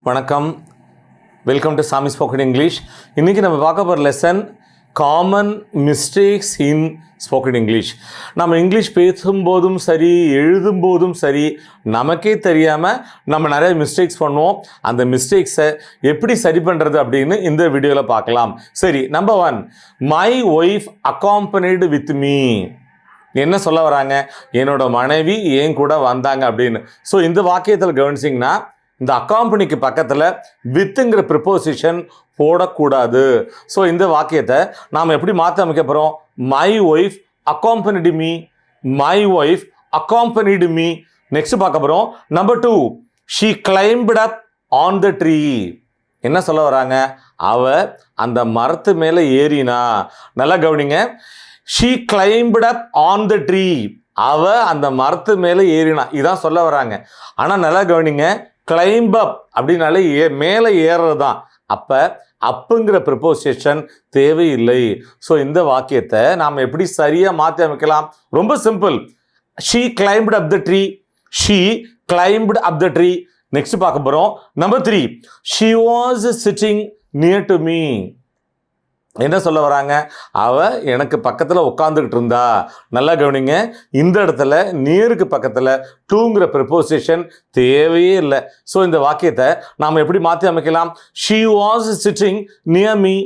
வணக்கம், welcome to சாமி spoken English. இன்றைக்கி நம்ம பார்க்க போகிற lesson common mistakes in spoken English. நம்ம இங்கிலீஷ் பேசும்போதும் சரி, எழுதும்போதும் சரி, நமக்கே தெரியாமல் நம்ம நிறைய மிஸ்டேக்ஸ் பண்ணுவோம். அந்த மிஸ்டேக்ஸை எப்படி சரி பண்ணுறது அப்படின்னு இந்த வீடியோவில் பார்க்கலாம். சரி, number 1, my wife accompanied with me. என்ன சொல்ல வராங்க? என்னோட மனைவி என் கூட வந்தாங்க அப்படின்னு. ஸோ இந்த வாக்கியத்தில் கவனிச்சிங்கன்னா, இந்த அக்காம்பனிக்கு பக்கத்தில் வித்துங்கிற ப்ரிப்போசிஷன் போடக்கூடாது. ஸோ இந்த வாக்கியத்தை நாம் எப்படி மாற்றி அமைக்க போகிறோம்? My wife accompanied me, my wife accompanied me. Next பார்க்க போகிறோம். Number 2, she climbed up on the tree. என்ன சொல்ல வராங்க? அவ அந்த மரத்து மேலே ஏறினா. நல்லா கவனிங்க. She climbed up on the tree. அவ அந்த மரத்து மேலே ஏறினா, இதான் சொல்ல வராங்க. ஆனால் நல்லா கவனிங்க, கிளைம்ப் அப் அப்படின்னாலே மேலே ஏறுறது தான். அப்போ அப்புங்கிற ப்ரிப்போசிஷன் தேவையில்லை. ஸோ இந்த வாக்கியத்தை நாம் எப்படி சரியாக மாற்றி அமைக்கலாம்? ரொம்ப simple. She climbed up the tree, she climbed up the tree. Next பார்க்க போகிறோம். Number 3, she was sitting near to me. என்ன சொல்ல வராங்க? அவ எனக்கு பக்கத்தில் உட்காந்துக்கிட்டு இருந்தா. நல்லா கவனிங்க, இந்த இடத்துல நியருக்கு பக்கத்தில் டூங்கிற ப்ரிப்போசிஷன் தேவையே இல்லை. ஸோ இந்த வாக்கியத்தை நாம் எப்படி மாற்றி அமைக்கலாம்? She was sitting near me,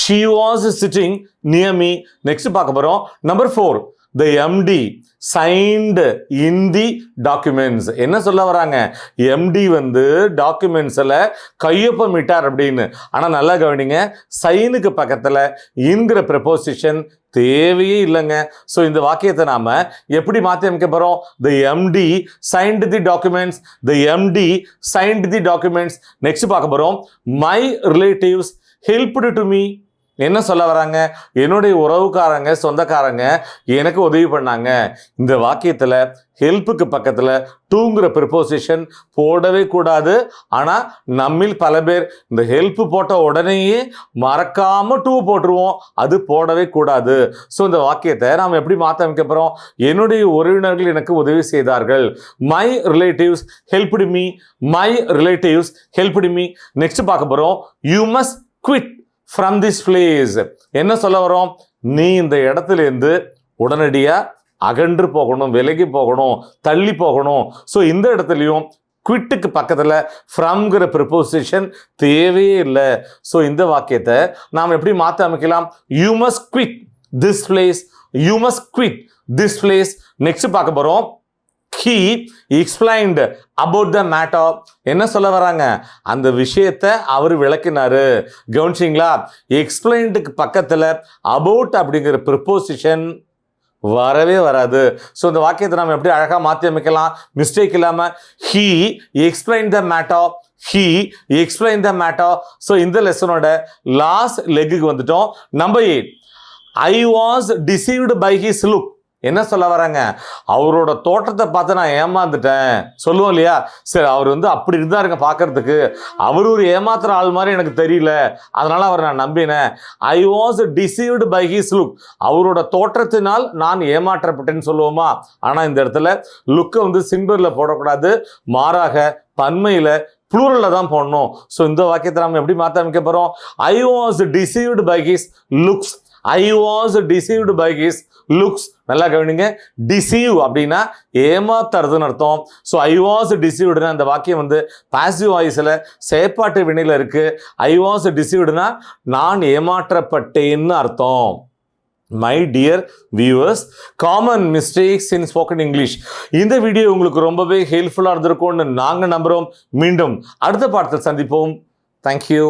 she was sitting near me. Next பார்க்க போகிறோம். Number 4, the MD signed in the documents. என்ன சொல்ல வராங்க? MD வந்து டாக்குமெண்ட்ஸில் கையொப்பமிட்டார் அப்படின்னு. ஆனால் நல்லா கவனிங்க, சைனுக்கு பக்கத்தில் இன்கிற ப்ரெப்போசிஷன் தேவையே இல்லைங்க. ஸோ இந்த வாக்கியத்தை நாம் எப்படி மாற்றி அமைக்க போகிறோம்? the MD signed the documents, the MD signed the documents. Next பார்க்க போகிறோம். my relatives helped to me. என்ன சொல்ல வராங்க? என்னுடைய உறவுக்காரங்க, சொந்தக்காரங்க எனக்கு உதவி பண்ணாங்க. இந்த வாக்கியத்தில் ஹெல்ப்புக்கு பக்கத்தில் டூங்கிற ப்ரிப்போசிஷன் போடவே கூடாது. ஆனால் நம்மில் பல பேர் இந்த ஹெல்ப்பு போட்ட உடனேயே மறக்காமல் டூ போட்டுருவோம். அது போடவே கூடாது. ஸோ இந்த வாக்கியத்தை நாம் எப்படி மாற்ற அமைக்க போகிறோம்? என்னுடைய உறவினர்கள் எனக்கு உதவி செய்தார்கள். My relatives helped me, my relatives helped me. Next பார்க்க போகிறோம். You must quit from this place. என்ன சொல்ல வரோம்? நீ இந்த இடத்துலேருந்து உடனடியாக அகன்று போகணும், விலகி போகணும், தள்ளி போகணும். ஸோ இந்த இடத்துலையும் குவிட்டுக்கு பக்கத்தில் ஃப்ரம்ங்கிற ப்ரிப்போசிஷன் தேவையே இல்லை. ஸோ இந்த வாக்கியத்தை நாம் எப்படி மாற்றி அமைக்கலாம்? You must quit this place, you must quit this place. Next பார்க்க போகிறோம். He explained about the matter. என்ன சொல்ல வராங்க? அந்த விஷயத்தை அவர் விளக்கினாரு. கவனிச்சிங்களா? எக்ஸ்பிளைன்டுக்கு பக்கத்தில் about அப்படிங்கிற ப்ரிப்போசிஷன் வரவே வராது. ஸோ இந்த வாக்கியத்தை நம்ம எப்படி அழகாக மாற்றி அமைக்கலாம் மிஸ்டேக் இல்லாமல்? He explained the matter, he explained the matter. So இந்த லெசனோட லாஸ்ட் லெக்குக்கு வந்துட்டோம். Number 8, I was deceived by his look. என்ன சொல்ல வராங்க? அவரோட தோற்றத்தை பார்த்து நான் ஏமாந்துட்டேன் சொல்லுவோம் இல்லையா? சரி, அவர் வந்து அப்படி இருந்தாருங்க பார்க்கறதுக்கு, அவர் ஒரு ஏமாத்துற ஆள் மாதிரி எனக்கு தெரியல, அதனால அவர் நான் நம்பினேன். I was deceived by his look. அவரோட தோற்றத்தினால் நான் ஏமாற்றப்பட்டேன்னு சொல்லுவோமா? ஆனால் இந்த இடத்துல லுக்கை வந்து சிங்குலரில் போடக்கூடாது, மாறாக பன்மையில் ப்ளூரலில் தான் போடணும். ஸோ இந்த வாக்கியத்தை நம்ம எப்படி மாற்ற அமைக்க போகிறோம்? I was deceived by his looks, I was deceived by his looks. நல்லா கவனிங்க, டிசீவ் அப்படின்னா ஏமாத்துறதுன்னு அர்த்தம். ஸோ ஐ வாஸ் டிசீவ்டுனா அந்த வாக்கியம் வந்து பாசிவ் வாய்ஸில் செயற்பாட்டு வினையில் இருக்குது. ஐ வாஸ் டிசீவ்டுனா நான் ஏமாற்றப்பட்டேன்னு அர்த்தம். My dear viewers, common mistakes in spoken English. இந்த வீடியோ உங்களுக்கு ரொம்பவே ஹெல்ப்ஃபுல்லாக இருந்திருக்கும்னு நாங்கள் நம்புகிறோம். மீண்டும் அடுத்த பாடத்தில் சந்திப்போம். தேங்க்யூ.